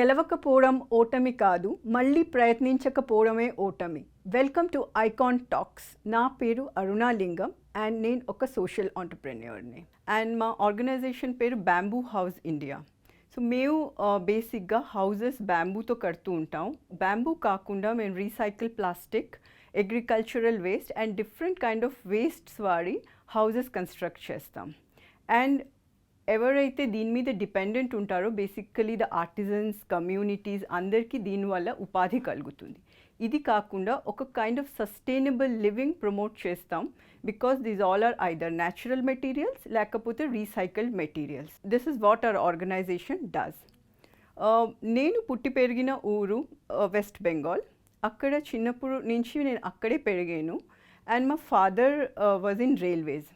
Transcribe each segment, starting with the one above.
గెలవకపోవడం ఓటమి కాదు, మళ్ళీ ప్రయత్నించకపోవడమే ఓటమి. Welcome to icon talks. నా పేరు అరుణాలింగం అండ్ నేను ఒక సోషల్ ఆంటర్ప్రెన్యూర్ని. అండ్ మా ఆర్గనైజేషన్ పేరు బ్యాంబూ హౌస్ ఇండియా. సో మేము బేసిక్గా హౌజెస్ బ్యాంబూతో కడుతూ ఉంటాం. బ్యాంబూ కాకుండా మేము recycle plastic, agricultural waste and different kind of wastes వాడి హౌజెస్ కన్స్ట్రక్ట్ చేస్తాం. అండ్ ఎవరైతే దీని మీద డిపెండెంట్ ఉంటారో బేసికలీ ద ఆర్టిజన్స్, కమ్యూనిటీస్ అందరికీ దీనివల్ల ఉపాధి కలుగుతుంది. ఇది కాకుండా ఒక kind of sustainable living promote చేస్తాం because these all are either natural materials లేకపోతే recycled materials. This is what our organization does. నేను పుట్టి పెరిగిన ఊరు వెస్ట్ బెంగాల్. అక్కడ చిన్నప్పుడు నుంచి నేను అక్కడే పెరిగాను. అండ్ మా ఫాదర్ వాజ్ ఇన్ రైల్వేస్.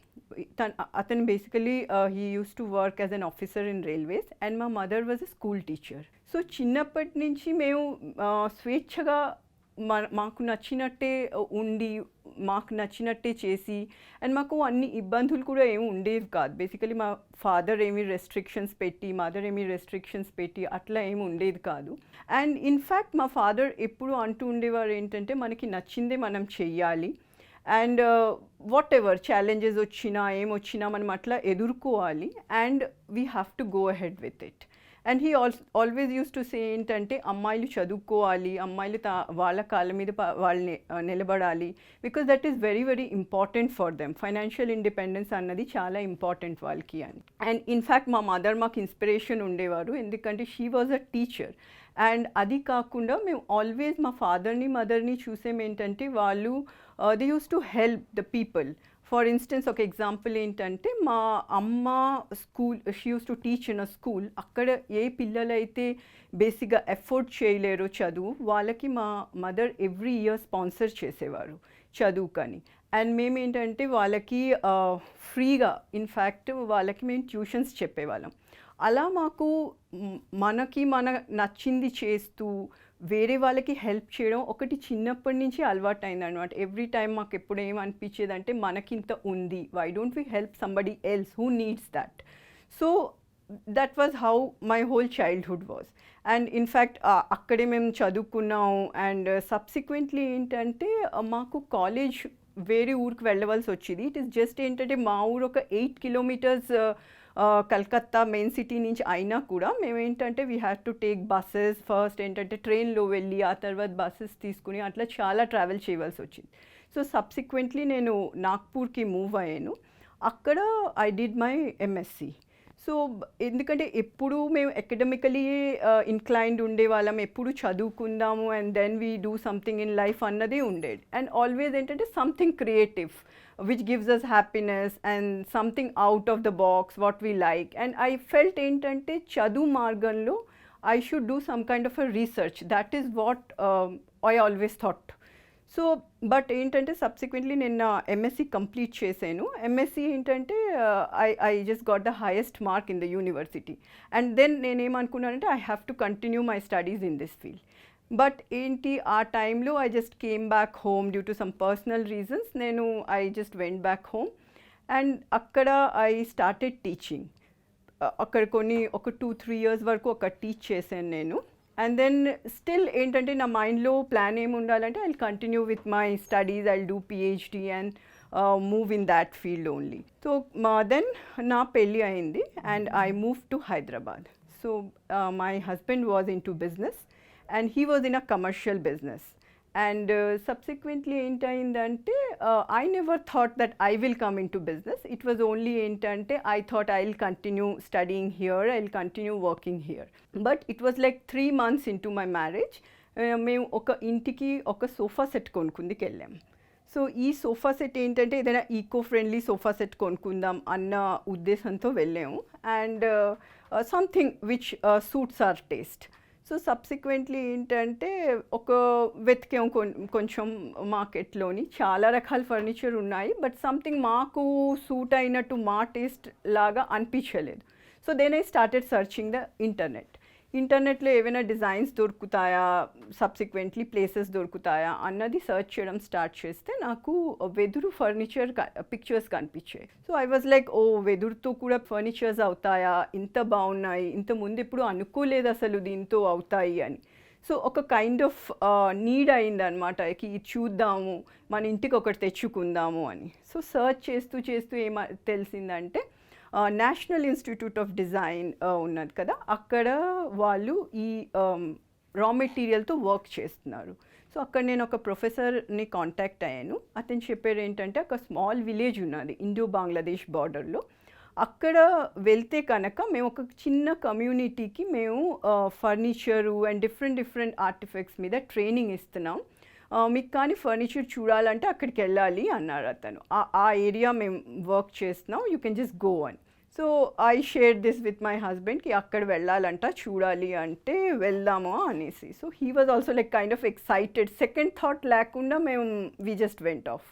అతను basically he used to work as an officer in railways and మా mother was a school teacher. So చిన్నప్పటి నుంచి మేము స్వేచ్ఛగా మాకు నచ్చినట్టే ఉండి, మాకు నచ్చినట్టే చేసి, అండ్ మాకు అన్ని ఇబ్బందులు కూడా ఏమి ఉండేవి కాదు. బేసికలీ మా ఫాదర్ ఏమి రెస్ట్రిక్షన్స్ పెట్టి, మదర్ ఏమి రెస్ట్రిక్షన్స్ పెట్టి అట్లా ఏమి ఉండేది కాదు. అండ్ ఇన్ఫ్యాక్ట్ మా ఫాదర్ ఎప్పుడు అంటూ ఉండేవారు ఏంటంటే మనకి నచ్చిందే మనం చెయ్యాలి అండ్ వాట్ ఎవర్ ఛాలెంజెస్ వచ్చినా ఏమొచ్చినా మనం అట్లా ఎదుర్కోవాలి and we have to go ahead with it. And he always use to say ఏంటంటే అమ్మాయిలు చదువుకోవాలి, అమ్మాయిలు వాళ్ళ కాళ్ళ మీద వాళ్ళు నిలబడాలి, because that is very very important for them. Financial independence అన్నది చాలా ఇంపార్టెంట్ వాళ్ళకి అని. అండ్ ఇన్ఫ్యాక్ట్ మా మదర్ మాకు ఇన్స్పిరేషన్ ఉండేవారు, ఎందుకంటే she was a teacher. And అది కాకుండా మేము ఆల్వేస్ మా ఫాదర్ని మదర్ని చూసేమేంటంటే వాళ్ళు they use to help the people. For instance ఒక ఎగ్జాంపుల్ ఏంటంటే మా అమ్మ school, she use to teach in a school. అక్కడ ఏ పిల్లలైతే బేసిక్గా ఎఫోర్డ్ చేయలేరో చదువు, వాళ్ళకి మా మదర్ ఎవ్రీ ఇయర్ స్పాన్సర్ చేసేవారు చదువుకని. అండ్ మేమేంటంటే వాళ్ళకి ఫ్రీగా ఇన్ఫ్యాక్ట్ వాళ్ళకి మేము ట్యూషన్స్ చెప్పేవాళ్ళం. అలా మాకు మన నచ్చింది చేస్తూ వేరే వాళ్ళకి హెల్ప్ చేయడం ఒకటి చిన్నప్పటి నుంచి అలవాటు అయింది అనమాట. ఎవ్రీ టైం మాకు ఎప్పుడు ఏమనిపించేదంటే మనకింత ఉంది, why don't we help somebody else who needs that. So that was how my whole childhood was. And in fact అక్కడే మేము చదువుకున్నాము. అండ్ సబ్సిక్వెంట్లీ ఏంటంటే మాకు కాలేజ్ వేరే ఊరికి వెళ్ళవలసి వచ్చేది. ఇట్ ఈస్ జస్ట్ ఏంటంటే మా ఊరు ఒక 8 kilometers కలకత్తా మెయిన్ సిటీ నుంచి అయినా కూడా మేము ఏంటంటే we have to take buses. First ఏంటంటే ట్రైన్లో వెళ్ళి ఆ తర్వాత బస్సెస్ తీసుకుని అట్లా చాలా ట్రావెల్ చేయవలసి వచ్చింది. సో సబ్సిక్వెంట్లీ నేను నాగ్పూర్కి మూవ్ అయ్యాను. అక్కడ I did my MSc. So ఎందుకంటే ఎప్పుడు మేము అకాడమికలీ ఇన్క్లైన్డ్ ఉండేవాళ్ళం, ఎప్పుడు చదువుకుందాము and then we do something in life అన్నదే ఉండేది. అండ్ ఆల్వేస్ ఏంటంటే something creative which gives us happiness and something out of the box what we like. And I felt ఏంటంటే చదువు మార్గంలో I should do some kind of a research. That is what I always thought. So but ఏంటంటే subsequently నేను MSc complete చేశాను. MSc ఏంటంటే I just got the highest mark in the university. And then నేనేమనుకున్నానంటే I have to continue my studies in this field. But ఏంటి ఆ టైంలో I just came back home due to some personal reasons. నేను I just went back home and అక్కడ I started teaching. అక్కడ ఒక 2-3 years వరకు teach చేశాను నేను. అండ్ దెన్ స్టిల్ ఏంటంటే నా మైండ్లో ప్లాన్ ఏమి ఉండాలంటే I will continue with my studies, I will do PhD and move in that field only. So then నా పెళ్ళి అయింది and I move to Hyderabad. So my husband was in to business and he was in a commercial business. And subsequently ఏంటైందంటే I never thought that I will come into business. It was only ఏంటంటే I thought I will continue studying here, I will continue working here. But it was like 3 months into my marriage, మేము ఒక ఇంటికి ఒక sofa set కొనుక్కుందుకు వెళ్ళాం. So ఈ sofa set ఏంటంటే ఏదైనా eco friendly sofa set కొనుక్కుందాం అన్న ఉద్దేశంతో వెళ్ళాము. And something which suits our taste. So subsequently ఏంటంటే వెతికాం కొంచెం మార్కెట్లోని చాలా రకాల ఫర్నిచర్ ఉన్నాయి, బట్ సంథింగ్ మాకు సూట్ అయినట్టు మా టేస్ట్ లాగా అనిపించలేదు. So then I started searching the internet. ఇంటర్నెట్లో ఏవైనా డిజైన్స్ దొరుకుతాయా, సబ్సిక్వెంట్లీ ప్లేసెస్ దొరుకుతాయా అన్నది సర్చ్ చేయడం స్టార్ట్ చేస్తే నాకు వెదురు ఫర్నిచర్ పిక్చర్స్ కనిపించాయి. సో ఐ వాజ్ లైక్, ఓ వెదురుతో కూడా ఫర్నిచర్స్ అవుతాయా, ఇంత బాగున్నాయి, ఇంత ముందు ఎప్పుడు అనుకోలేదు అసలు దీంతో అవుతాయి అని. సో ఒక కైండ్ ఆఫ్ నీడ్ అయిందనమాట, ఇది చూద్దాము, మన ఇంటికి ఒకటి తెచ్చుకుందాము అని. సో సర్చ్ చేస్తూ చేస్తూ తెలిసిందంటే నేషనల్ ఇన్స్టిట్యూట్ ఆఫ్ డిజైన్ ఉన్నది కదా, అక్కడ వాళ్ళు ఈ రా మెటీరియల్తో వర్క్ చేస్తున్నారు. సో అక్కడ నేను ఒక ప్రొఫెసర్ని కాంటాక్ట్ అయ్యాను. అతను చెప్పారు ఏంటంటే, ఒక స్మాల్ విలేజ్ ఉన్నది ఇండో బంగ్లాదేశ్ బార్డర్లో, అక్కడ వెళ్తే కనుక మేము ఒక చిన్న కమ్యూనిటీకి మేము ఫర్నిచరు అండ్ డిఫరెంట్ ఆర్టిఫెక్ట్స్ మీద ట్రైనింగ్ ఇస్తున్నాం, మీకు కానీ ఫర్నిచర్ చూడాలంటే అక్కడికి వెళ్ళాలి అన్నారు అతను. ఆ ఏరియా మేము వర్క్ చేస్తున్నాం, యూ కెన్ జస్ట్ గో అని. So I share this with my హస్బెండ్కి, అక్కడ వెళ్ళాలంట, చూడాలి అంటే వెళ్దాము అనేసి. So he was also like kind of excited. Second thought లేకుండా మేము వీ జస్ట్ వెంట్ ఆఫ్.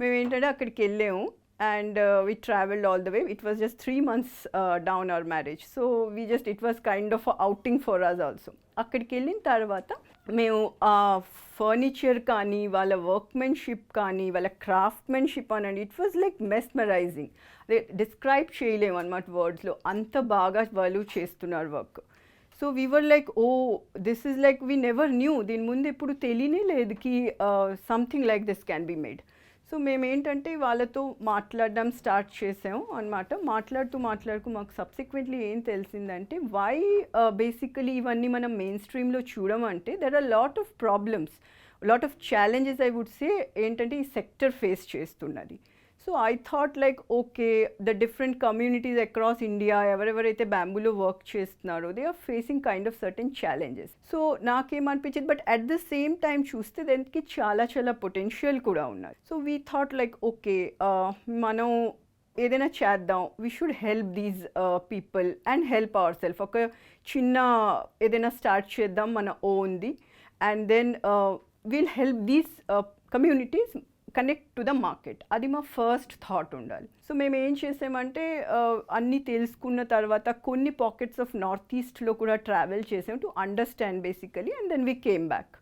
మేము ఏంటంటే అక్కడికి వెళ్ళాము and we traveled all the way. It was just 3 months down our marriage, so it was kind of a outing for us also. అక్కడికి వెళ్ళిన తర్వాత మేము ఆ ఫర్నిచర్ కానీ, వాళ్ళ వర్క్మెన్షిప్ కానీ, వాళ్ళ క్రాఫ్ట్మెన్షిప్ అనండి, ఇట్ వాజ్ లైక్ మెస్మరైజింగ్. అదే డిస్క్రైబ్ చేయలేము అనమాట వర్డ్స్లో, అంత బాగా వాళ్ళు చేస్తున్నారు work. So we were like, oh this is like we never knew, దీని ముందు ఎప్పుడు తెలియనే లేదు కి something like this can be made. So మేము ఏంటంటే వాళ్ళతో మాట్లాడడం స్టార్ట్ చేసాము అనమాట. మాట్లాడుతూ మాకు సబ్సిక్వెంట్లీ ఏం తెలిసిందంటే, వై బేసికలీ ఇవన్నీ మనం మెయిన్ స్ట్రీమ్లో చూడమంటే, there are lot of problems, lot of challenges I would say ఏంటంటే ఈ సెక్టర్ ఫేస్ చేస్తున్నది. So I thought like, okay, the different communities across India ఎవరెవరైతే బ్యాంబూలో వర్క్ చేస్తున్నారో they are facing kind of certain challenges. So నాకేమనిపించింది, but at the same time చూస్తే దానికి చాలా పొటెన్షియల్ కూడా ఉన్నది. So we thought like, okay, మనం ఏదైనా చేద్దాం, we should help these people and help our self. ఒక చిన్న ఏదైనా స్టార్ట్ చేద్దాం మన ఓన్ది, and then we'll help these communities connect to the market. అది మా ఫస్ట్ థాట్ ఉండాలి. సో మేము ఏం చేసామంటే, అన్నీ తెలుసుకున్న తర్వాత కొన్ని పాకెట్స్ ఆఫ్ నార్త్ ఈస్ట్లో కూడా ట్రావెల్ చేసాం to understand basically, and then we came back.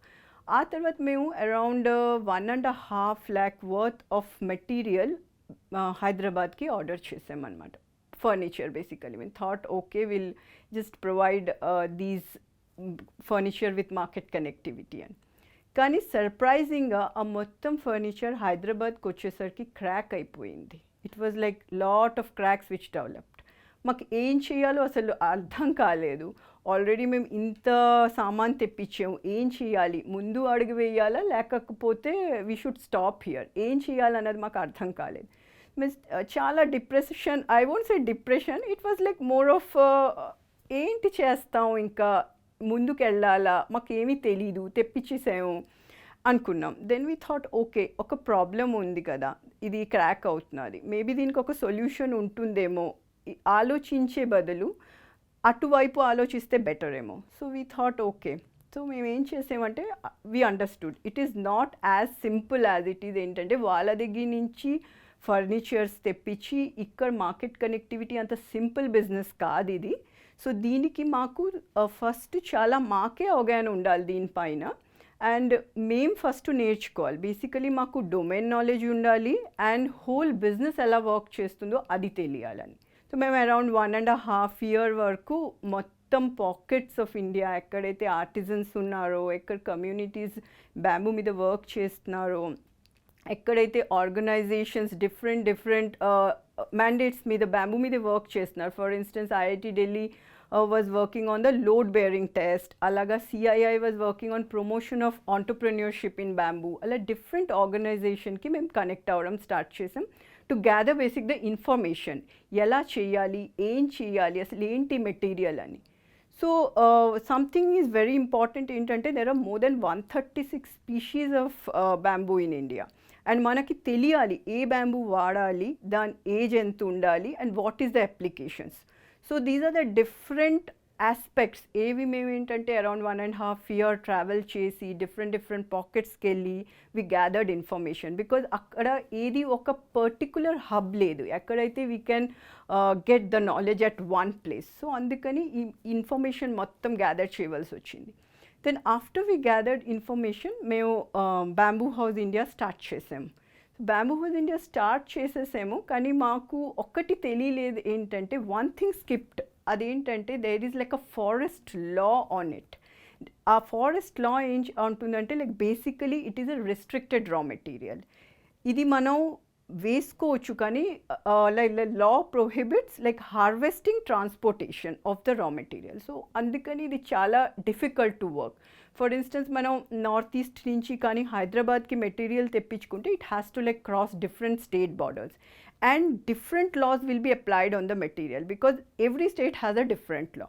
ఆ తర్వాత మేము around 1.5 lakh worth of material హైదరాబాద్కి ఆర్డర్ చేసామన్నమాట. ఫర్నిచర్ బేసికలీ మేము thought, okay, will just provide these furniture with market connectivity అని. కానీ సర్ప్రైజింగ్గా ఆ మొత్తం ఫర్నిచర్ హైదరాబాద్కి వచ్చేసరికి క్రాక్ అయిపోయింది. It was like lot of cracks which developed. మాకు ఏం చేయాలో అసలు అర్థం కాలేదు. ఆల్రెడీ మేము ఇంత సామాన్ తెప్పించాము, ఏం చేయాలి, ముందు అడుగు వేయాలా లేకపోతే వీ షుడ్ స్టాప్ హియర్, ఏం చేయాలన్నది మాకు అర్థం కాలేదు. మీన్స్ చాలా depression, I won't say depression, it was like more of ఏంటి చేస్తాం, ఇంకా ముందుకు వెళ్ళాలా, మాకేమీ తెలీదు, తెప్పించేసాము అనుకున్నాం. దెన్ వీ థాట్, ఓకే, ఒక ప్రాబ్లం ఉంది కదా, ఇది క్రాక్ అవుతున్నది, మేబీ దీనికి ఒక సొల్యూషన్ ఉంటుందేమో, ఆలోచించే బదులు అటువైపు ఆలోచిస్తే బెటర్ ఏమో. So we thought, okay. So మేము ఏం చేసామంటే, we understood it is not as simple as it is. ఏంటంటే వాళ్ళ దగ్గర నుంచి ఫర్నిచర్స్ తెప్పించి ఇక్కడ మార్కెట్ కనెక్టివిటీ అంత సింపుల్ బిజినెస్ కాదు ఇది. సో దీనికి మాకు ఫస్ట్ చాలా మాకే అవగాహన ఉండాలి దీనిపైన, అండ్ మేము ఫస్ట్ నేర్చుకోవాలి. బేసికలీ మాకు డొమైన్ నాలెడ్జ్ ఉండాలి అండ్ హోల్ బిజినెస్ ఎలా వర్క్ చేస్తుందో అది తెలియాలని. సో మేము అరౌండ్ 1.5 year వరకు మొత్తం పాకెట్స్ ఆఫ్ ఇండియా, ఎక్కడైతే ఆర్టిజన్స్ ఉన్నారో, ఎక్కడ కమ్యూనిటీస్ బ్యాంబూ మీద వర్క్ చేస్తున్నారో, ఎక్కడైతే ఆర్గనైజేషన్స్ డిఫరెంట్ మ్యాండేట్స్ మీద బ్యాంబూ మీద వర్క్ చేస్తున్నారు. For instance IIT Delhi was working on the load bearing test, అలాగా CII was working on promotion of entrepreneurship in bamboo. అలా డిఫరెంట్ ఆర్గనైజేషన్కి మేము కనెక్ట్ అవ్వడం స్టార్ట్ చేసాం to gather basic the information, ఎలా చేయాలి, ఏం చేయాలి, అసలు ఏంటి మెటీరియల్ అని. So something is very important ఏంటంటే, there are more than 136 species of bamboo in India. And మనకి తెలియాలి ఏ బ్యాంబూ వాడాలి, దాని ఏజ్ ఎంత ఉండాలి, and what is the applications. So these are the different aspects ఏవి మేము ఏంటంటే అరౌండ్ 1.5 year ట్రావెల్ చేసి డిఫరెంట్ పాకెట్స్కి వెళ్ళి వి గ్యాదర్డ్ ఇన్ఫర్మేషన్, బికాజ్ అక్కడ ఏది ఒక పర్టికులర్ హబ్ లేదు ఎక్కడైతే we can get the knowledge at one place. So అందుకని ఈ ఇన్ఫర్మేషన్ మొత్తం గ్యాదర్ చేయవలసి వచ్చింది. Then after we gathered information మేము బ్యాంబూ హౌస్ ఇండియా స్టార్ట్ చేసాము. బ్యాంబూ హౌస్ ఇండియా స్టార్ట్ చేసేసాము, కానీ మాకు ఒక్కటి తెలియలేదు ఏంటంటే వన్ థింగ్ స్కిప్డ్. అదేంటంటే there is like a forest law on it. ఆ ఫారెస్ట్ లా ఏం ఉంటుందంటే like basically it is a restricted raw material. ఇది మనం వేసుకోవచ్చు కానీ like law prohibits like harvesting transportation of the raw material. So అందుకని ఇది చాలా difficult to work. For instance మనం నార్త్ ఈస్ట్ నుంచి కానీ హైదరాబాద్కి మెటీరియల్ తెప్పించుకుంటే it has to like cross different state borders and different laws will be applied on the material because every state has a different law.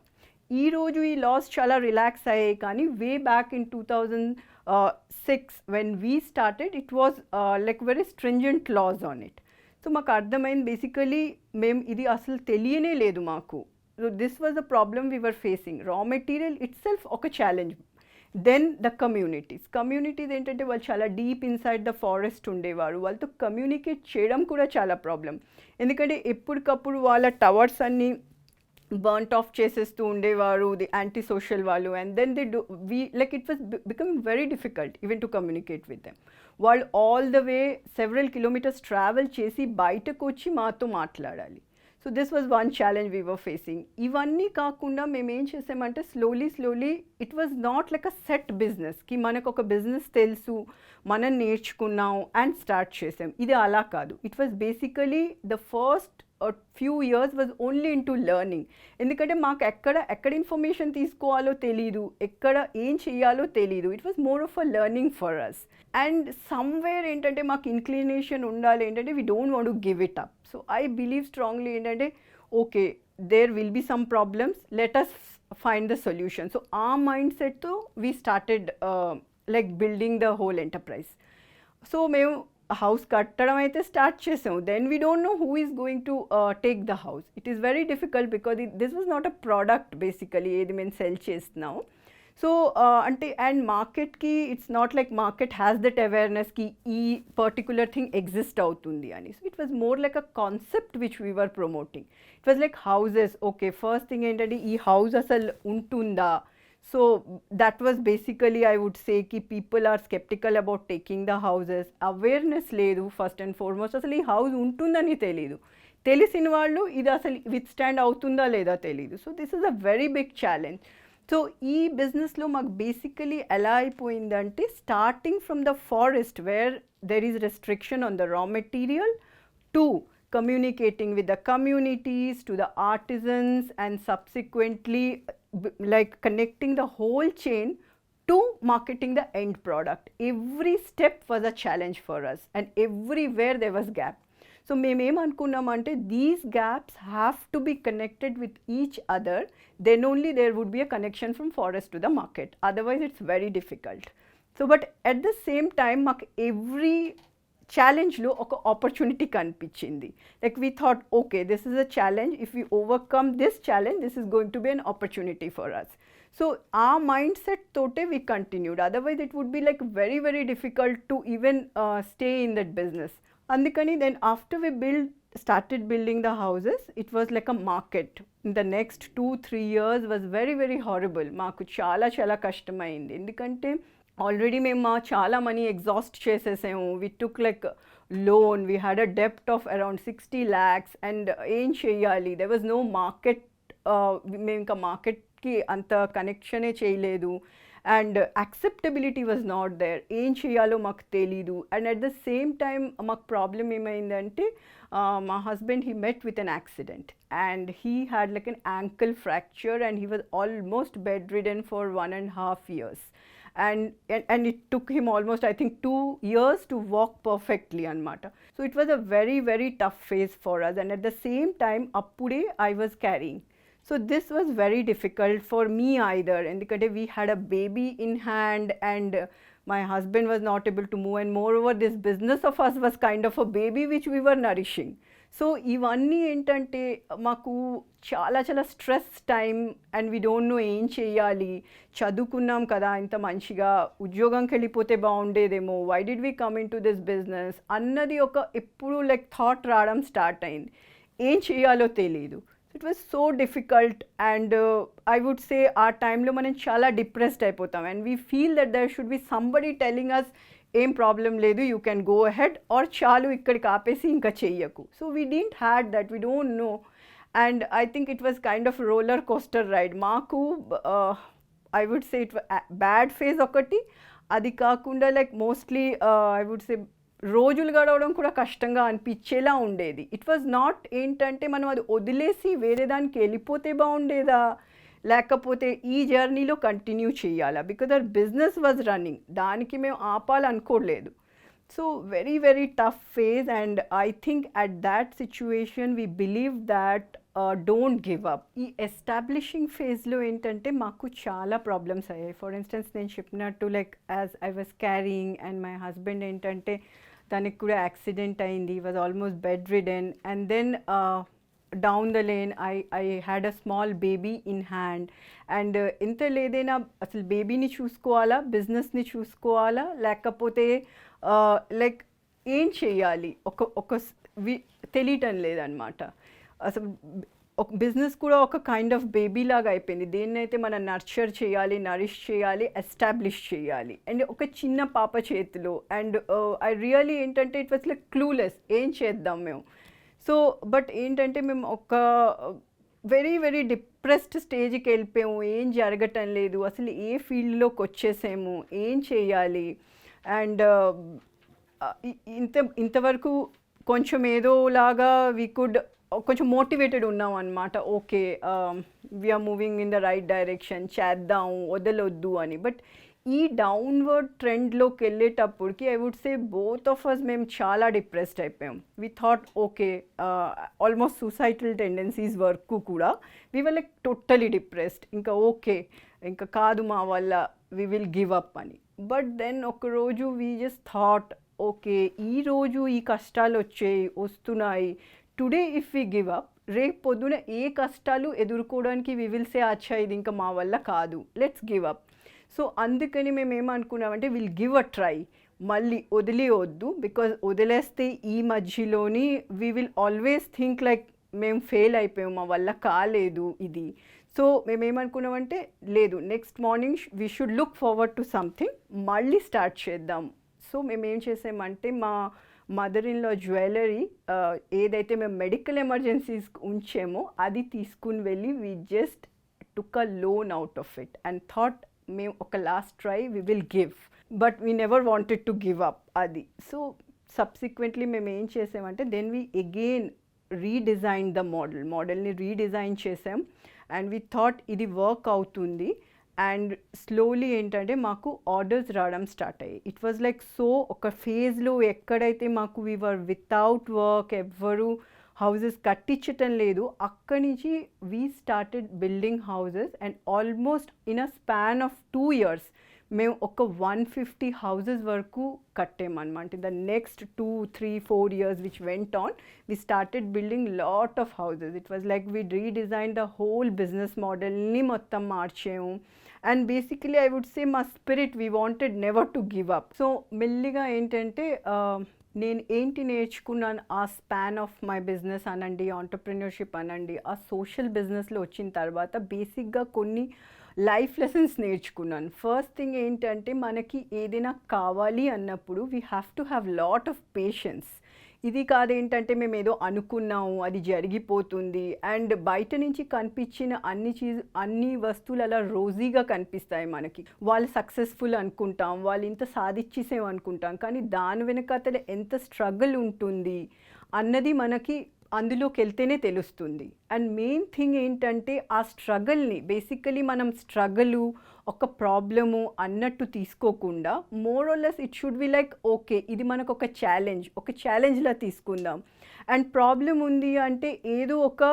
ఈరోజు ఈ laws చాలా relax అయ్యాయి, కానీ way back in 2006 when we started it was like very stringent loss on it. So మాకు అర్థమైంది basically మేము ఇది అసలు తెలియనే లేదు మాకు. So this was the problem we were facing. Raw material itself ఒక ఛాలెంజ్. దెన్ ద కమ్యూనిటీస్ ఏంటంటే వాళ్ళు చాలా డీప్ ఇన్సైడ్ ద ఫారెస్ట్ ఉండేవారు, వాళ్ళతో కమ్యూనికేట్ చేయడం కూడా చాలా ప్రాబ్లం. ఎందుకంటే ఎప్పటికప్పుడు వాళ్ళ టవర్స్ అన్నీ బర్న్ట్ ఆఫ్ చేసేస్తూ ఉండేవారు ది యాంటీ సోషల్ వాళ్ళు. And then they do we like it was becoming very difficult even to communicate with them. వాళ్ళు all the way several kilometres travel చేసి బయటకు వచ్చి మాతో మాట్లాడాలి. So this was one challenge we were facing. ఇవన్నీ కాకుండా మేము ఏం చేసామంటే slowly it was not like a set business కి మనకు ఒక బిజినెస్ తెలుసు మనం నేర్చుకున్నాం అండ్ స్టార్ట్ చేసాం. ఇది అలా కాదు. It was basically the first few years was only into learning. ఎందుకంటే మాకు ఎక్కడ ఇన్ఫర్మేషన్ తీసుకోవాలో తెలీదు, ఎక్కడ ఏం చేయాలో తెలీదు. It was more of a learning for us. And somewhere ఏంటంటే మాకు ఇన్క్లినేషన్ ఉండాలి ఏంటంటే we don't want to give it up. So I believe strongly ఏంటంటే okay there will be some problems, let us find the solution. So ఆ mind సెట్తో we started like building the whole enterprise. So మేము house కట్టడం అయితే start చేసాము. Then we don't know who is going to take the house. It is very difficult because this was not a product basically ఏది మేము sell చేస్తున్నాము. So అంటే and మార్కెట్కి it's not like market has that అవేర్నెస్కి ఈ particular thing exist అవుతుంది అని. So it was more like a concept which we were promoting. It was like houses. Okay first thing ఏంటంటే ఈ హౌస్ అసలు ఉంటుందా. So that was basically I would say ki people are skeptical about taking the houses. Awareness లేదు first and foremost. అసలు ఈ house ఉంటుందని తెలీదు, తెలిసిన వాళ్ళు ఇది అసలు విత్ స్టాండ్ అవుతుందా లేదా తెలీదు. So this is a very big challenge. So ఈ బిజినెస్లో మాకు బేసికలీ ఎలా అయిపోయిందంటే starting from the forest where there is restriction on the raw material to communicating with the communities, to the artisans, and subsequently like connecting the whole chain to marketing the end product. Every step was a challenge for us and everywhere there was gap. So మేము ఏమనుకున్నామంటే these gaps have to be connected with each other, then only there would be a connection from forest to the market, otherwise it's very difficult. So but at the same time మాకు every ఛాలెంజ్లో ఒక opportunity కనిపించింది. Like we thought okay this is a challenge, if you overcome this challenge this is going to be an opportunity for us. So ఆ mind set తోటే we continued, otherwise it would be like very very difficult to even stay in that business. అందుకని then after we started building the houses, it was like a market. In the next 2-3 years was very very horrible. మాకు చాలా కష్టమైంది, ఎందుకంటే already మేము చాలా money exhaust చేసేసాము. We took like loan, we had a డెప్ట్ of around 60 lakhs and ఏం చేయాలి, దెర్ వాజ్ నో మార్కెట్. మేము ఇంకా మార్కెట్కి అంత కనెక్షనే చేయలేదు and acceptability was not there. ఏం చేయాలో మాకు తెలీదు. And at the same time మాకు ప్రాబ్లం ఏమైందంటే మా husband he met with an accident and he had like an ankle fracture and he was almost bedridden for 1.5 years. And it took him almost I think 2 years to walk perfectly anamata. So it was a very very tough phase for us, and at the same time appude I was carrying. So this was very difficult for me either, endukante we had a baby in hand and my husband was not able to move, and moreover this business of us was kind of a baby which we were nourishing. So ఇవన్నీ ఏంటంటే మాకు చాలా చాలా stress time and we don't know ఏం చేయాలి, చదువుకున్నాం కదా ఇంత మంచిగా, ఉద్యోగంకి వెళ్ళిపోతే బాగుండేదేమో, why did we come into this business అన్నది ఒక ఎప్పుడు లైక్ థాట్ రావడం స్టార్ట్ అయింది. ఏం చేయాలో తెలియదు. It was so difficult and I would say ఆ టైంలో మనం చాలా డిప్రెస్డ్ అయిపోతాం and we feel that there should be somebody telling us ఏం ప్రాబ్లం లేదు, you can go ahead or చాలు ఇక్కడికి ఆపేసి ఇంకా చెయ్యకు. So we didn't had that, we don't know and I think it was kind of roller coaster ride. మాకు I would say it bad phase ఒకటి, అది కాకుండా లైక్ మోస్ట్లీ ఐ వుడ్ సే రోజులు గడవడం కూడా కష్టంగా అనిపించేలా ఉండేది. ఇట్ వాజ్ నాట్ ఏంటంటే మనం అది వదిలేసి వేరే దానికి వెళ్ళిపోతే బాగుండేదా, లేకపోతే ఈ జర్నీలో కంటిన్యూ చేయాలా, because our business was running, దానికి మేము ఆపాలనుకోలేదు. So very very tough phase and I think at that situation we believe that don't give up. ఈ ఎస్టాబ్లిషింగ్ ఫేజ్లో ఏంటంటే మాకు చాలా ప్రాబ్లమ్స్ అయ్యాయి. ఫర్ ఇన్స్టెన్స్ నేను చెప్పినట్టు like as I was carrying and my husband ఏంటంటే తనకి కూడా యాక్సిడెంట్ అయింది, was almost bedridden and then down the lane I had a small baby in hand and ఎంత లేదైనా అసలు బేబీని చూసుకోవాలా, బిజినెస్ని చూసుకోవాలా, లేకపోతే లైక్ ఏం చేయాలి ఒక తెలియటం లేదనమాట. అసలు ఒక బిజినెస్ కూడా ఒక కైండ్ ఆఫ్ బేబీ లాగా అయిపోయింది. దేన్నైతే మనం నర్చర్ చేయాలి, నరిష్ చేయాలి, ఎస్టాబ్లిష్ చేయాలి అండ్ ఒక చిన్న పాప చేతిలో అండ్ ఐ రియలీ ఏంటంటే ఇట్ వాస్ లైక్ క్లూలెస్, ఏం చేద్దాం మేము. సో బట్ ఏంటంటే మేము ఒక వెరీ వెరీ డిప్రెస్డ్ స్టేజ్కి వెళ్ళిపోయాము, ఏం జరగటం లేదు, అసలు ఏ ఫీల్డ్లోకి వచ్చేసాము, ఏం చేయాలి అండ్ ఇంతవరకు కొంచెం ఏదోలాగా వీ కుడ్ కొంచెం మోటివేటెడ్ ఉన్నాం అనమాట. Okay we're moving in the right direction, చేద్దాం, వదలొద్దు అని. బట్ ఈ డౌన్వర్డ్ ట్రెండ్లోకి వెళ్ళేటప్పటికి I would say both of us మేము చాలా డిప్రెస్డ్ అయిపోయాం. We thought okay almost suicidal tendencies వరకు కూడా we were like totally depressed. ఇంకా ఓకే ఇంకా కాదు మా వల్ల, వీ విల్ గివ్ అప్ అని. బట్ దెన్ ఒకరోజు వీ జస్ట్ థాట్ ఓకే ఈరోజు ఈ కష్టాలు వస్తున్నాయి, today if we give up, రేపు పొద్దున ఏ కష్టాలు ఎదుర్కోవడానికి వీ విల్ సే అచ్చా ఇది ఇంకా మా వల్ల కాదు, లెట్స్ గివ్ అప్. సో అందుకని మేము ఏమనుకున్నామంటే విల్ గివ్ అ ట్రై, మళ్ళీ వదిలేయొద్దు, బికాజ్ వదిలేస్తే ఈ మధ్యలోని we will always think like మేము ఫెయిల్ అయిపోయాం, మా వల్ల కాలేదు ఇది. సో మేము ఏమనుకున్నామంటే లేదు, next morning we should look forward to something, మళ్ళీ స్టార్ట్ చేద్దాం. సో మేము ఏం చేసామంటే మా మదర్ ఇన్ లా జ్యువెలరీ ఏదైతే మేము మెడికల్ ఎమర్జెన్సీస్ ఉంచామో అది తీసుకుని వెళ్ళి we just took a loan out of it and thought మేము ఒక last try we will give, but we never wanted to give up అది. సో సబ్సిక్వెంట్లీ మేము ఏం చేసామంటే then we again redesign the మోడల్ని రీడిజైన్ చేసాం అండ్ వీ థాట్ ఇది work అవుతుంది అండ్ స్లోలీ ఏంటంటే మాకు ఆర్డర్స్ రావడం స్టార్ట్ అయ్యాయి. ఇట్ వాజ్ లైక్ సో ఒక ఫేజ్లో ఎక్కడైతే మాకు వీ వర్ వితౌట్ వర్క్, ఎవ్వరు హౌజెస్ కట్టించటం లేదు, అక్కడి నుంచి we started building houses and almost in a span of 2 years మేము ఒక 150 houses వరకు కట్టామన్నమాట. The next 2-3-4 years which went on we started building lot of houses. It was like we redesign the whole business మోడల్ని మొత్తం మార్చాము and basically I would say మా spirit we wanted never to give up. So మెల్లిగా ఏంటంటే నేను ఏంటి నేర్చుకున్నాను ఆ స్పాన్ ఆఫ్ మై బిజినెస్ అనండి, ఆంటర్ప్రెన్యూర్షిప్ అనండి, ఆ సోషల్ బిజినెస్లో వచ్చిన తర్వాత బేసిక్గా కొన్ని లైఫ్ లెసన్స్ నేర్చుకున్నాను. ఫస్ట్ థింగ్ ఏంటంటే మనకి ఏదైనా కావాలి అన్నప్పుడు we have to have lot of patience. ఇది కాదేంటంటే మేము ఏదో అనుకున్నాము అది జరిగిపోతుంది అండ్ బయట నుంచి కనిపించిన అన్ని వస్తువులు అలా రోజీగా కనిపిస్తాయి మనకి. వాళ్ళు సక్సెస్ఫుల్ అనుకుంటాం, వాళ్ళు ఇంత సాధించేసేం అనుకుంటాం, కానీ దాని వెనకాతల ఎంత స్ట్రగుల్ ఉంటుంది అన్నది మనకి అందులోకి వెళ్తేనే తెలుస్తుంది. అండ్ మెయిన్ థింగ్ ఏంటంటే ఆ స్ట్రగల్ని బేసికలీ మనం స్ట్రగలు ఒక ప్రాబ్లము అన్నట్టు తీసుకోకుండా more or less it should be like okay ఇది మనకు ఒక ఛాలెంజ్లా తీసుకుందాం. అండ్ ప్రాబ్లం ఉంది అంటే ఏదో ఒక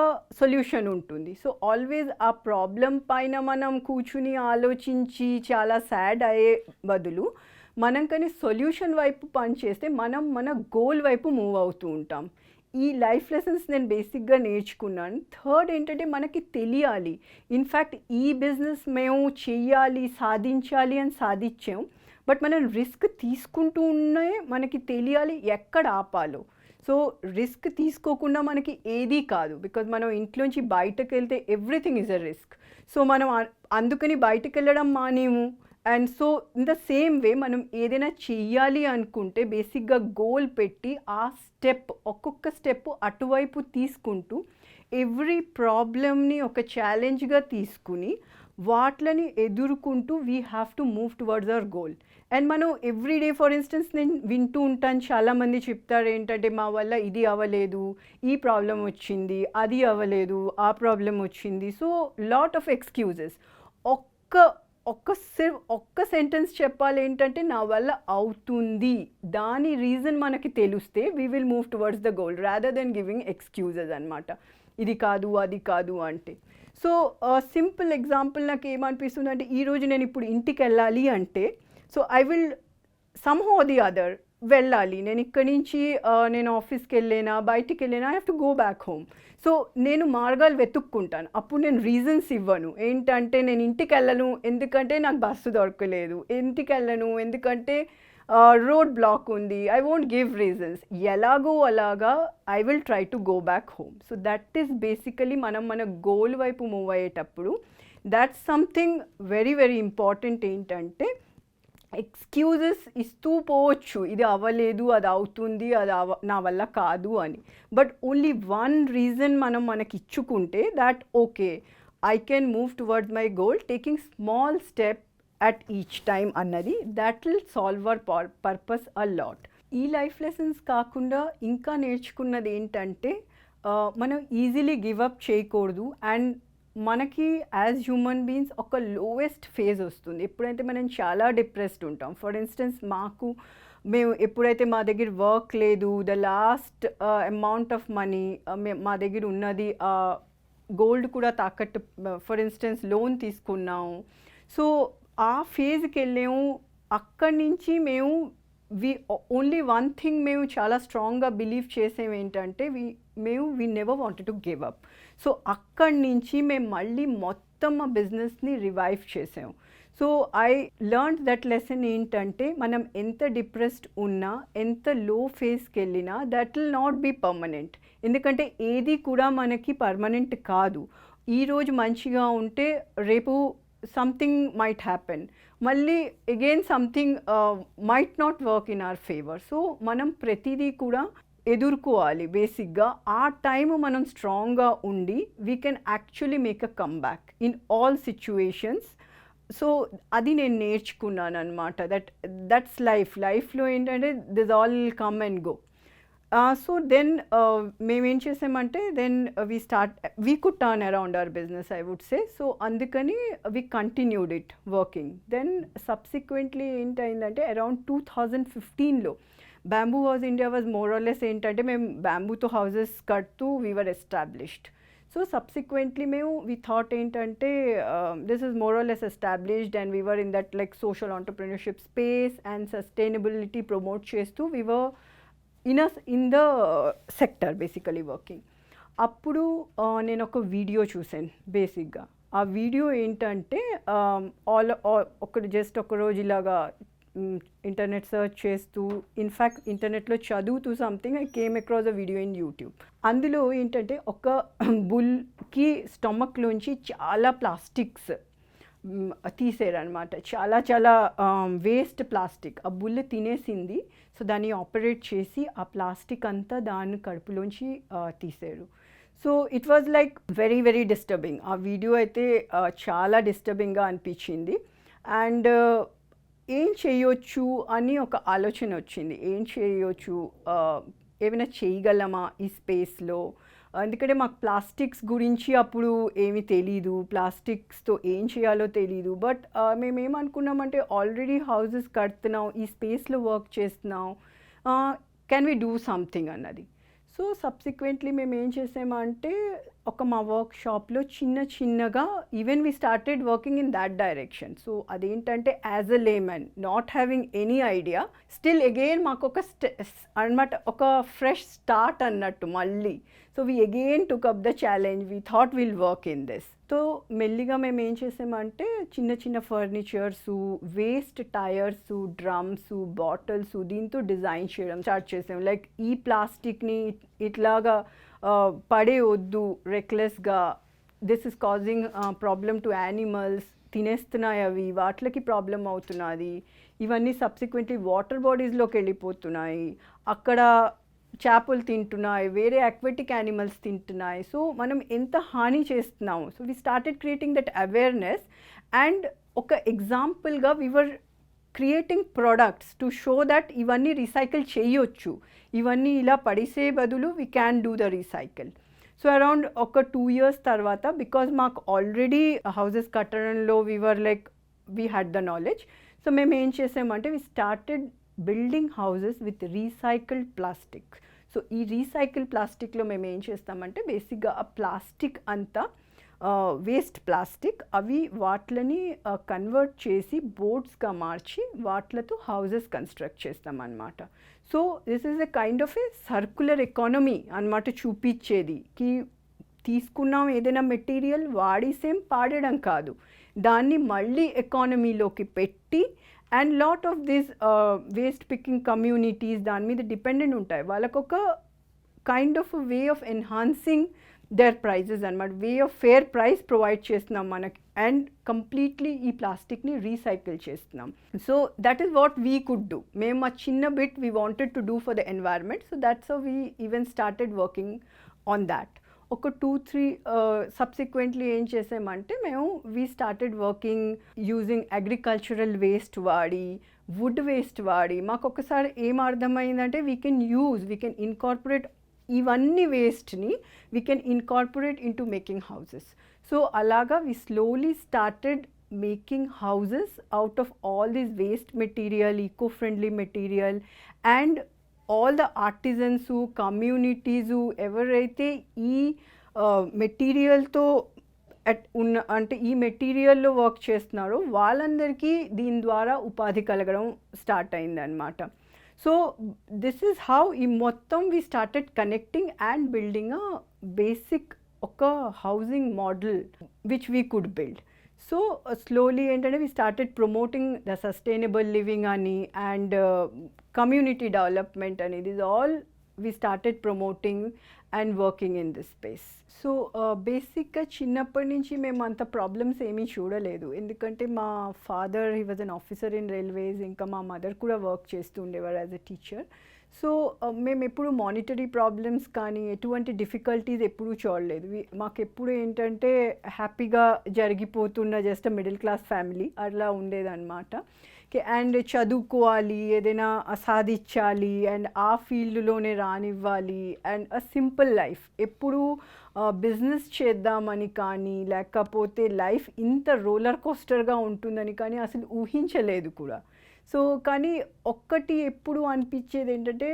సొల్యూషన్ ఉంటుంది. సో ఆల్వేస్ ఆ ప్రాబ్లం పైన మనం కూర్చుని ఆలోచించి చాలా సాడ్ అయ్యే బదులు మనం కానీ సొల్యూషన్ వైపు పనిచేస్తే మనం మన గోల్ వైపు మూవ్ అవుతూ ఉంటాం. ఈ లైఫ్ లెసన్స్ నేను బేసిక్గా నేర్చుకున్నాను. థర్డ్ ఏంటంటే మనకి తెలియాలి. ఇన్ఫ్యాక్ట్ ఈ బిజినెస్ మేము చెయ్యాలి, సాధించాలి అని సాధించాం. బట్ మనం రిస్క్ తీసుకుంటూ ఉన్నే మనకి తెలియాలి ఎక్కడ ఆపాలో. సో రిస్క్ తీసుకోకుండా మనకి ఏదీ కాదు. బికాజ్ మనం ఇంట్లోంచి బయటకు వెళ్తే everything is a risk. So మనం అందుకని బయటకు వెళ్ళడం మానేము. And so in the same way మనం ఏదైనా చెయ్యాలి అనుకుంటే బేసిక్గా గోల్ పెట్టి ఆ స్టెప్ ఒక్కొక్క స్టెప్ అటువైపు తీసుకుంటూ ఎవ్రీ ప్రాబ్లమ్ని ఒక ఛాలెంజ్గా తీసుకుని వాట్లని ఎదుర్కొంటూ we have to move towards our goal. And మనం ఎవ్రీడే ఫర్ ఇన్స్టెన్స్ నేను వింటూ ఉంటాను, చాలామంది చెప్తారు ఏంటంటే మా వల్ల ఇది అవ్వలేదు, ఈ ప్రాబ్లం వచ్చింది, అది అవ్వలేదు, ఆ ప్రాబ్లం వచ్చింది. So lot of excuses. ఒక్క సెంటెన్స్ చెప్పాలి ఏంటంటే నా వల్ల అవుతుంది, దాని రీజన్ మనకి తెలిస్తే we will move towards the goal rather than giving excuses అనమాట. ఇది కాదు అది కాదు అంటే. సో సింపుల్ ఎగ్జాంపుల్ నాకు ఏమనిపిస్తుంది అంటే ఈరోజు నేను ఇప్పుడు ఇంటికి వెళ్ళాలి అంటే so I will somehow the other వెళ్ళాలి. నేను ఇక్కడి నుంచి నేను ఆఫీస్కి వెళ్ళినా బయటికి వెళ్ళినా I have to go back home. So నేను మార్గాలు వెతుక్కుంటాను. అప్పుడు నేను రీజన్స్ ఇవ్వను ఏంటంటే నేను ఇంటికి వెళ్ళను ఎందుకంటే నాకు బస్సు దొరకలేదు, ఇంటికి వెళ్ళను ఎందుకంటే రోడ్ బ్లాక్ ఉంది. I won't give reasons. ఎలాగో అలాగా I will try to go back home. So that is basically మనం మన గోల్ వైపు మూవ్ అయ్యేటప్పుడు that's something very very important. ఏంటంటే ఎక్స్క్యూజెస్ ఇస్తూ పోవచ్చు, ఇది అవ్వలేదు, అది అవుతుంది, అది నా వల్ల కాదు అని. బట్ ఓన్లీ వన్ రీజన్ మనం మనకి ఇచ్చుకుంటే that okay I can move towards my goal taking small step at each time అన్నది that will solve our purpose a lot. ఈ లైఫ్ లెసన్స్ కాకుండా ఇంకా నేర్చుకున్నది ఏంటంటే మనం ఈజీలీ గివ్ అప్ చేయకూడదు. అండ్ మనకి యాజ్ హ్యూమన్ బీయింగ్స్ ఒక లోయెస్ట్ ఫేజ్ వస్తుంది ఎప్పుడైతే మనం చాలా డిప్రెస్డ్ ఉంటాం. ఫర్ ఇన్స్టెన్స్ మేము ఎప్పుడైతే మా దగ్గర వర్క్ లేదు, the last amount of money మా దగ్గర ఉన్నది గోల్డ్ కూడా తాకట్టు, ఫర్ ఇన్స్టెన్స్ లోన్ తీసుకున్నాము. సో ఆ ఫేజ్కి వెళ్ళాము. అక్కడి నుంచి మేము ఓన్లీ వన్ థింగ్ మేము చాలా స్ట్రాంగ్గా బిలీవ్ చేసాం ఏంటంటే we never wanted to give up. So అక్కడి నుంచి మేము మళ్ళీ మొత్తం మా బిజినెస్ని రివైవ్ చేసాం. So I learn that lesson ఏంటంటే మనం ఎంత డిప్రెస్డ్ ఉన్నా ఎంత లో ఫేస్కి వెళ్ళినా that will not be permanent. ఎందుకంటే ఏది కూడా మనకి పర్మనెంట్ కాదు. ఈరోజు మంచిగా ఉంటే రేపు సంథింగ్ మైట్ హ్యాపెన్, మళ్ళీ again something might not work in our favour. So మనం ప్రతిదీ కూడా ఎదుర్కోవాలి. బేసిక్గా ఆ టైం మనం స్ట్రాంగ్గా ఉండి we can actually make a come back in all situations. So అది నేను నేర్చుకున్నాను అనమాట. దట్స్ లైఫ్లో ఏంటంటే this all come and go. So then మేమేం చేసామంటే then we could turn around our business I would say. So అందుకని we continued it working. Then subsequently ఏంటైందంటే అరౌండ్ 2015లో bamboo house India was more or less ఏంటంటే మేము బ్యాంబూతో houses కడుతూ we were established. So subsequently we thought ఏంటంటే this is more or less established and we were in that like social entrepreneurship space and sustainability promote చేస్తూ we were in the sector basically working. అప్పుడు నేను ఒక video చూసాను బేసిక్గా. ఆ video ఏంటంటే ఒక రోజు ఇలాగా ఇంటర్నెట్ సర్చ్ చేస్తూ ఇన్ఫ్యాక్ట్ ఇంటర్నెట్లో చదువుతూ something I came across a video in YouTube. అందులో ఏంటంటే ఒక బుల్కి స్టమక్లోంచి చాలా ప్లాస్టిక్స్ తీసేరనమాట. చాలా వేస్ట్ ప్లాస్టిక్ ఆ బుల్ తినేసింది. సో దాన్ని ఆపరేట్ చేసి ఆ ప్లాస్టిక్ అంతా దాని కడుపులోంచి తీసారు. So it was like very very disturbing. ఆ వీడియో అయితే చాలా డిస్టర్బింగ్గా అనిపించింది. అండ్ ఏం చేయొచ్చు అని ఒక ఆలోచన వచ్చింది. ఏం చేయొచ్చు, ఏమైనా చేయగలమా ఈ స్పేస్లో? ఎందుకంటే మాకు ప్లాస్టిక్స్ గురించి అప్పుడు ఏమీ తెలీదు, ప్లాస్టిక్స్తో ఏం చేయాలో తెలీదు. బట్ మేమేమనుకున్నామంటే ఆల్రెడీ హౌసెస్ కడుతున్నాం, ఈ స్పేస్లో వర్క్ చేస్తున్నాం, కెన్ వి డూ సంథింగ్ అన్నది. సో సబ్సిక్వెంట్లీ మేము ఏం చేసామంటే మా వర్క్ షాప్లో చిన్నగా even we started working in that direction. So అదేంటంటే as a layman not having any idea, still again మాకు అనమాట ఒక ఫ్రెష్ స్టార్ట్ అన్నట్టు మళ్ళీ. So we again took up the challenge, we thought will work in this. So మెల్లిగా మేము ఏం చేసామంటే చిన్న furnitures, waste tyres, drums, bottles దీంతో డిజైన్ చేయడం స్టార్ట్ చేసాం. లైక్ ఈ ప్లాస్టిక్ని ఇట్లాగా పడేయొద్దు రెక్లెస్గా, this is causing problem to animals, తినేస్తున్నాయి అవి, వాటికి ప్రాబ్లం అవుతున్నది. ఇవన్నీ సబ్సిక్వెంట్లీ వాటర్ బాడీస్లోకి వెళ్ళిపోతున్నాయి, అక్కడ చేపలు తింటున్నాయి, వేరే అక్వాటిక్ యానిమల్స్ తింటున్నాయి. సో మనం ఎంత హాని చేస్తున్నాము. So we started creating that awareness. And ఒక ఎగ్జాంపుల్గా we were creating products to show that ఇవన్నీ రీసైకిల్ చేయొచ్చు, ఇవన్నీ ఇలా పడిసే బదులు we can do the recycle. So around ఒక 2 years తర్వాత, బికాజ్ మాకు ఆల్రెడీ హౌసెస్ కట్టడంలో we had the knowledge. So మేము ఏం చేసామంటే we started building houses with recycled plastic. So ఈ రీసైకిల్ ప్లాస్టిక్లో మేము ఏం చేస్తామంటే బేసిక్గా ఆ ప్లాస్టిక్ అంతా వేస్ట్ ప్లాస్టిక్ అవి వాటిని కన్వర్ట్ చేసి బోర్డ్స్గా మార్చి వాటితో హౌసెస్ కన్స్ట్రక్ట్ చేస్తామన్నమాట. So this is a kind of A circular economy అన్నమాట చూపించేది. కి తీసుకున్నాం ఏదైనా మెటీరియల్ వాడేసేం పాడేయడం కాదు, దాన్ని మళ్ళీ ఎకానమీలోకి పెట్టి. And lot of this waste picking communities దాని మీద డిపెండెంట్ ఉంటాయి, వాళ్ళకొక kind of way of enhancing their prices అనమాట, way of fair price provide చేస్తున్నాం మనకి. అండ్ కంప్లీట్లీ ఈ ప్లాస్టిక్ని రీసైకిల్ చేస్తున్నాం. So that is what we could do. మేము ఆ చిన్న bit we wanted to do for the environment. So that's how we even started working on that. ఒక 2-3 subsequently ఏం చేసామంటే మేము we started working using agricultural waste వాడి, wood waste వాడి. మాకు ఒకసారి ఏం అర్థమైందంటే వీ కెన్ ఇన్కార్పొరేట్ ఇవన్నీ వేస్ట్ని we can incorporate into making houses. So అలాగా we slowly started making houses out of all this waste material, eco friendly material. And all the artisans, communities ఎవరైతే ఈ మెటీరియల్తో అంటే ఈ మెటీరియల్లో వర్క్ చేస్తున్నారో వాళ్ళందరికీ దీని ద్వారా ఉపాధి కలగడం స్టార్ట్ అయిందనమాట. సో దిస్ ఈజ్ హౌ ఈ మొత్తం we started connecting and building a basic ఒక housing model which we could build. So slowly ఏంటంటే we started promoting the sustainable living అని అండ్ కమ్యూనిటీ డెవలప్మెంట్ అని. This all we started promoting and working in this space. So బేసిక్గా చిన్నప్పటి నుంచి మేము అంత problems ఏమీ చూడలేదు, ఎందుకంటే మా father he was an officer in railways, ఇంకా మా మదర్ కూడా వర్క్ చేస్తూ ఉండేవారు యాజ్ ఎ టీచర్. సో మేము ఎప్పుడు మానిటరీ ప్రాబ్లమ్స్ కానీ ఎటువంటి డిఫికల్టీస్ ఎప్పుడూ చూడలేదు. మాకు ఎప్పుడు ఏంటంటే హ్యాపీగా జరిగిపోతున్న జస్ట్ మిడిల్ క్లాస్ ఫ్యామిలీ అట్లా ఉండేదన్నమాట. అండ్ చదువుకోవాలి, ఏదైనా సాధించాలి అండ్ ఆ ఫీల్డ్లోనే రానివ్వాలి అండ్ అ సింపుల్ లైఫ్. ఎప్పుడు బిజినెస్ చేద్దామని కానీ లేకపోతే లైఫ్ ఇంత రోలర్ కోస్టర్గా ఉంటుందని కానీ అసలు ఊహించలేదు కూడా. సో కానీ ఒక్కటి ఎప్పుడు అనిపించేది ఏంటంటే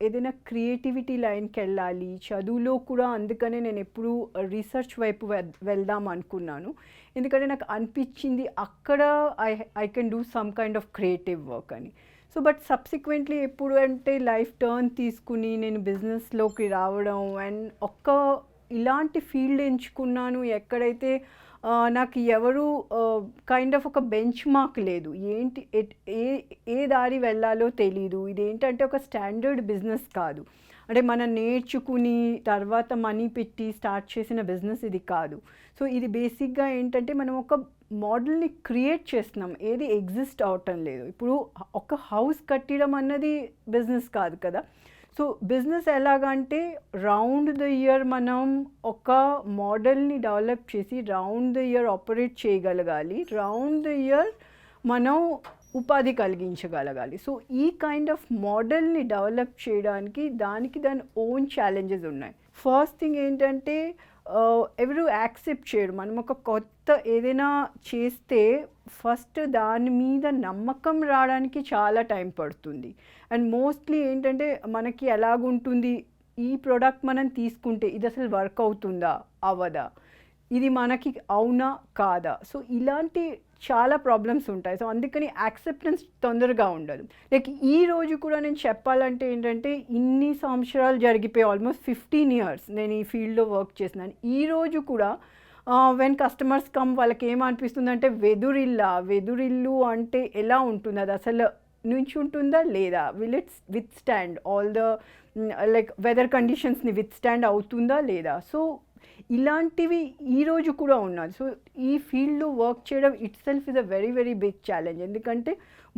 ఏదైనా క్రియేటివిటీ లైన్కి వెళ్ళాలి చదువులో కూడా. అందుకనే నేను ఎప్పుడు రీసెర్చ్ వైపు వెళ్దాం అనుకున్నాను, ఎందుకంటే నాకు అనిపించింది అక్కడ I can do some kind of creative work అని. సో బట్ సబ్సిక్వెంట్లీ ఎప్పుడు అంటే లైఫ్ టర్న్ తీసుకుని నేను బిజినెస్లోకి రావడం అండ్ ఇలాంటి ఫీల్డ్ ఎంచుకున్నాను ఎక్కడైతే నాకు ఎవరు కైండ్ ఆఫ్ ఒక బెంచ్ మార్క్ లేదు, ఏంటి ఏ దారి వెళ్ళాలో తెలీదు. ఇదేంటంటే ఒక స్టాండర్డ్ బిజినెస్ కాదు, అంటే మనం నేర్చుకుని తర్వాత మనీ పెట్టి స్టార్ట్ చేసిన బిజినెస్ ఇది కాదు. సో ఇది బేసిక్గా ఏంటంటే మనం ఒక మోడల్ని క్రియేట్ చేస్తున్నాం, ఏది ఎగ్జిస్ట్ అవటం లేదు. ఇప్పుడు ఒక హౌస్ కట్టడం అన్నది బిజినెస్ కాదు కదా. సో బిజినెస్ ఎలాగంటే రౌండ్ ద ఇయర్ మనం ఒక మోడల్ని డెవలప్ చేసి రౌండ్ ద ఇయర్ ఆపరేట్ చేయగలగాలి, రౌండ్ ద ఇయర్ మనం ఉపాధి కలిగించగలగాలి. సో ఈ కైండ్ ఆఫ్ మోడల్ని డెవలప్ చేయడానికి దాని ఓన్ ఛాలెంజెస్ ఉన్నాయి. ఫస్ట్ థింగ్ ఏంటంటే ఎవరు యాక్సెప్ట్ చేయరు. మనం ఒక కొత్త ఏదైనా చేస్తే ఫస్ట్ దాని మీద నమ్మకం రావడానికి చాలా టైం పడుతుంది. అండ్ మోస్ట్లీ ఏంటంటే మనకి ఎలాగుంటుంది, ఈ ప్రోడక్ట్ మనం తీసుకుంటే ఇది అసలు వర్క్ అవుతుందా అవ్వదా, ఇది మనకి అవునా కాదా. సో ఇలాంటి చాలా ప్రాబ్లమ్స్ ఉంటాయి. సో అందుకని యాక్సెప్టెన్స్ తొందరగా ఉండదు. లైక్ ఈ రోజు కూడా నేను చెప్పాలంటే ఏంటంటే ఇన్ని సంవత్సరాలు జరిగిపోయి ఆల్మోస్ట్ 15 years నేను ఈ ఫీల్డ్లో వర్క్ చేసినాను. ఈ రోజు కూడా వెన్ కస్టమర్స్ కమ్ వాళ్ళకి ఏమనిపిస్తుంది అంటే వెదురిల్లు అంటే ఎలా ఉంటుంది, అది అసలు నుంచి ఉంటుందా లేదా, will it's withstand all the like weather కండిషన్స్ని విత్ స్టాండ్ అవుతుందా లేదా. సో ఇలాంటివి ఈరోజు కూడా ఉన్నది. సో ఈ ఫీల్డ్లో వర్క్ చేయడం itself is a very very big challenge. ఎందుకంటే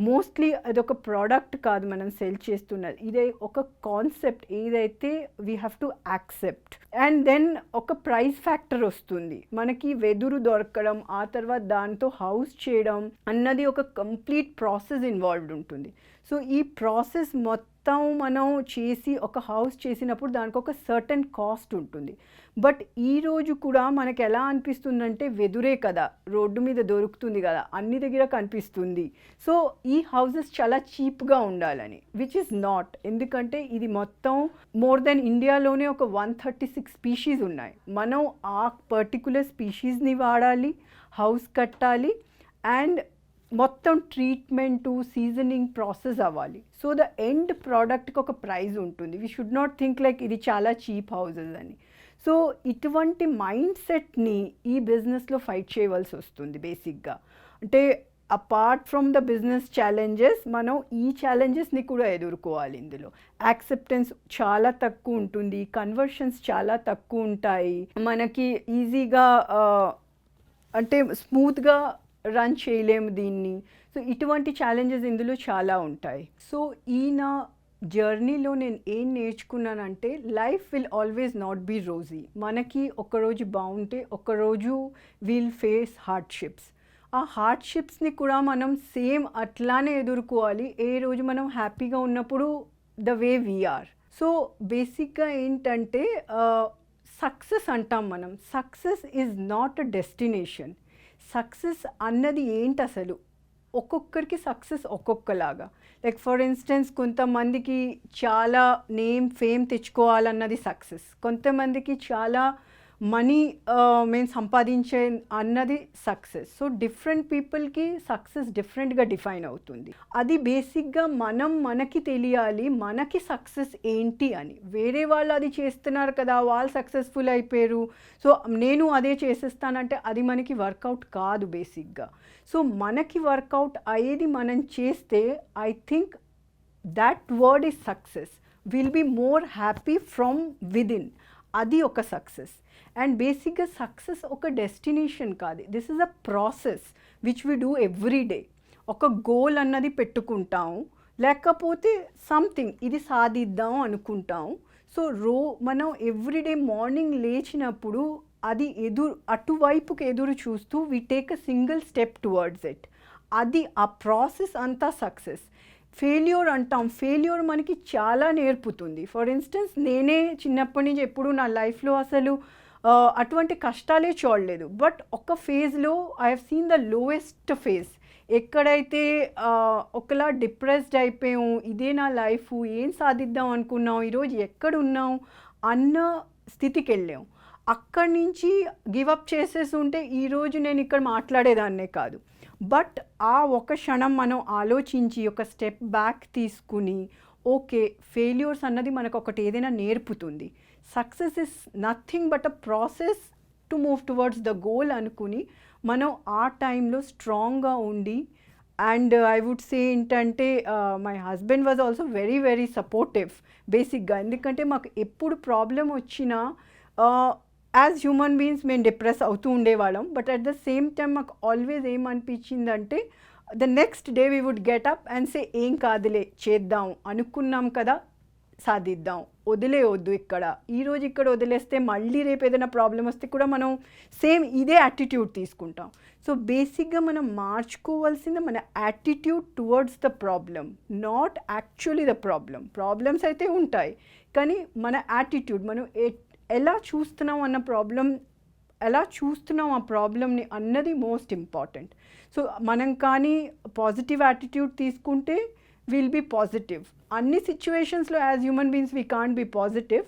మోస్ట్లీ అదొక ప్రోడక్ట్ కాదు మనం సెల్ చేస్తున్నది, ఇదే ఒక కాన్సెప్ట్ ఏదైతే we have to accept. And then ఒక ప్రైస్ ఫ్యాక్టర్ వస్తుంది మనకి, వెదురు దొరకడం ఆ తర్వాత దాంతో హౌస్ చేయడం అన్నది ఒక కంప్లీట్ ప్రాసెస్ ఇన్వాల్వ్డ్ ఉంటుంది. సో ఈ ప్రాసెస్ మొత్తం మనం చేసి ఒక హౌస్ చేసినప్పుడు దానికి ఒక సర్టన్ కాస్ట్ ఉంటుంది. బట్ ఈరోజు కూడా మనకు ఎలా అనిపిస్తుందంటే వెదురే కదా, రోడ్డు మీద దొరుకుతుంది కదా, అన్ని దగ్గర కనిపిస్తుంది, సో ఈ హౌసెస్ చాలా చీప్గా ఉండాలని, విచ్ ఇస్ నాట్. ఎందుకంటే ఇది మొత్తం మోర్ దెన్ ఇండియాలోనే ఒక 136 స్పీషీస్ ఉన్నాయి. మనం ఆ పర్టికులర్ స్పీషీస్ని వాడాలి, హౌస్ కట్టాలి, అండ్ మొత్తం ట్రీట్మెంటు సీజనింగ్ ప్రాసెస్ అవ్వాలి. సో ద ఎండ్ ప్రోడక్ట్కి ఒక ప్రైజ్ ఉంటుంది. We should not think like ఇది చాలా చీప్ హౌసెస్ అని. సో ఇటువంటి మైండ్ సెట్ని ఈ బిజినెస్లో ఫైట్ చేయవలసి వస్తుంది బేసిక్గా. అంటే apart from the business challenges మనం ఈ ఛాలెంజెస్ని కూడా ఎదుర్కోవాలి. ఇందులో యాక్సెప్టెన్స్ చాలా తక్కువ ఉంటుంది, కన్వర్షన్స్ చాలా తక్కువ ఉంటాయి, మనకి ఈజీగా అంటే స్మూత్గా రన్ చేయలేము దీన్ని. సో ఇటువంటి ఛాలెంజెస్ ఇందులో చాలా ఉంటాయి. సో ఈయన జర్నీలో నేను ఏం నేర్చుకున్నానంటే life will always not be rosy. మనకి ఒకరోజు బాగుంటే ఒకరోజు విల్ ఫేస్ హార్డ్షిప్స్. ఆ హార్డ్షిప్స్ని కూడా మనం సేమ్ అట్లానే ఎదుర్కోవాలి ఏ రోజు మనం హ్యాపీగా ఉన్నప్పుడు ద వే వీఆర్. సో బేసిక్గా ఏంటంటే సక్సెస్ అంటాం మనం, success is not a destination. Success అన్నది ఏంటి అసలు, ఒక్కొక్కరికి సక్సెస్ ఒక్కొక్కలాగా. లైక్ ఫర్ ఇన్స్టెన్స్ కొంతమందికి చాలా ఫేమ్ తెచ్చుకోవాలన్నది సక్సెస్, కొంతమందికి చాలా మనీ మేము సంపాదించే అన్నది సక్సెస్. సో డిఫరెంట్ పీపుల్కి సక్సెస్ డిఫరెంట్గా డిఫైన్ అవుతుంది. అది బేసిక్గా మనకి తెలియాలి మనకి సక్సెస్ ఏంటి అని. వేరే వాళ్ళు అది చేస్తున్నారు కదా, వాళ్ళు సక్సెస్ఫుల్ అయిపోయారు, సో నేను అదే చేసేస్తానంటే అది మనకి వర్కౌట్ కాదు బేసిక్గా. సో మనకి వర్కౌట్ అయ్యేది మనం చేస్తే I think that word is success. We'll be more happy from within. అది ఒక సక్సెస్. అండ్ బేసిక్గా సక్సెస్ ఒక డెస్టినేషన్ కాదు, this is a process which we do every day. ఒక గోల్ అన్నది పెట్టుకుంటాం, లేకపోతే సంథింగ్ ఇది సాధిద్దాం అనుకుంటాం. సో మనం ఎవ్రీడే మార్నింగ్ లేచినప్పుడు అది అటువైపుకి ఎదురు చూస్తూ we take a single step towards it. అది ఆ ప్రాసెస్ అంతా సక్సెస్. ఫెయిల్యూర్ అంటాం, ఫెయిల్యూర్ మనకి చాలా నేర్పుతుంది. ఫర్ ఇన్స్టెన్స్ నేనే చిన్నప్పటి నుంచి ఎప్పుడు నా లైఫ్లో అసలు అటువంటి కష్టాలే చూడలేదు. బట్ ఒక ఫేజ్లో I have seen the lowest phase, ఎక్కడైతే ఒకలా డిప్రెస్డ్ అయిపోయాం, ఇదే నా లైఫ్, ఏం సాధిద్దాం అనుకున్నాం, ఈరోజు ఎక్కడున్నాం అన్న స్థితికి వెళ్ళాం. అక్కడి నుంచి గివప్ చేసేసి ఉంటే ఈరోజు నేను ఇక్కడ మాట్లాడేదాన్నే కాదు. బట్ ఆ ఒక క్షణం మనం ఆలోచించి ఒక స్టెప్ బ్యాక్ తీసుకుని ఓకే ఫెయిల్యూర్స్ అన్నది మనకు ఒకటి ఏదైనా నేర్పుతుంది, success is nothing but a process to move towards the goal అనుకుని మనం ఆ టైంలో స్ట్రాంగ్గా ఉండి. అండ్ ఐ వుడ్ సే ఏంటంటే my husband was also very very supportive బేసిక్గా. ఎందుకంటే మాకు ఎప్పుడు ప్రాబ్లం వచ్చినా యాజ్ హ్యూమన్ బీయింగ్స్ మేము డిప్రెస్ అవుతూ ఉండేవాళ్ళం. But at the same time మాకు ఆల్వేస్ ఏమనిపించిందంటే the next day we would get up and say ఏం కాదులే చేద్దాం, అనుకున్నాం కదా సాధిద్దాం, వదిలేయొద్దు ఇక్కడ, ఈరోజు ఇక్కడ వదిలేస్తే మళ్ళీ రేపు ఏదైనా ప్రాబ్లం వస్తే కూడా మనం సేమ్ ఇదే యాటిట్యూడ్ తీసుకుంటాం. సో బేసిక్గా మనం మార్చుకోవాల్సింది మన attitude towards the problem, not actually the problem. Problems అయితే ఉంటాయి కానీ మన యాటిట్యూడ్, మనం ఎలా చూస్తున్నాం అన్న ఎలా చూస్తున్నాం ఆ ప్రాబ్లమ్ని అన్నది మోస్ట్ ఇంపార్టెంట్. సో మనం కానీ పాజిటివ్ యాటిట్యూడ్ తీసుకుంటే విల్ బీ పాజిటివ్. అన్ని సిచ్యువేషన్స్లో as human beings we can't be positive,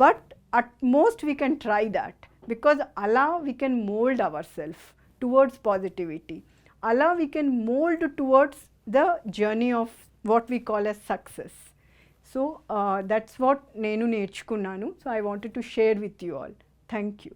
but at most we can try that, because అలా we can mould our self towards positivity, అలా we can mould towards the journey of what we call as success. So that's what నేను నేర్చుకున్నాను. So I wanted to share with you all. Thank you.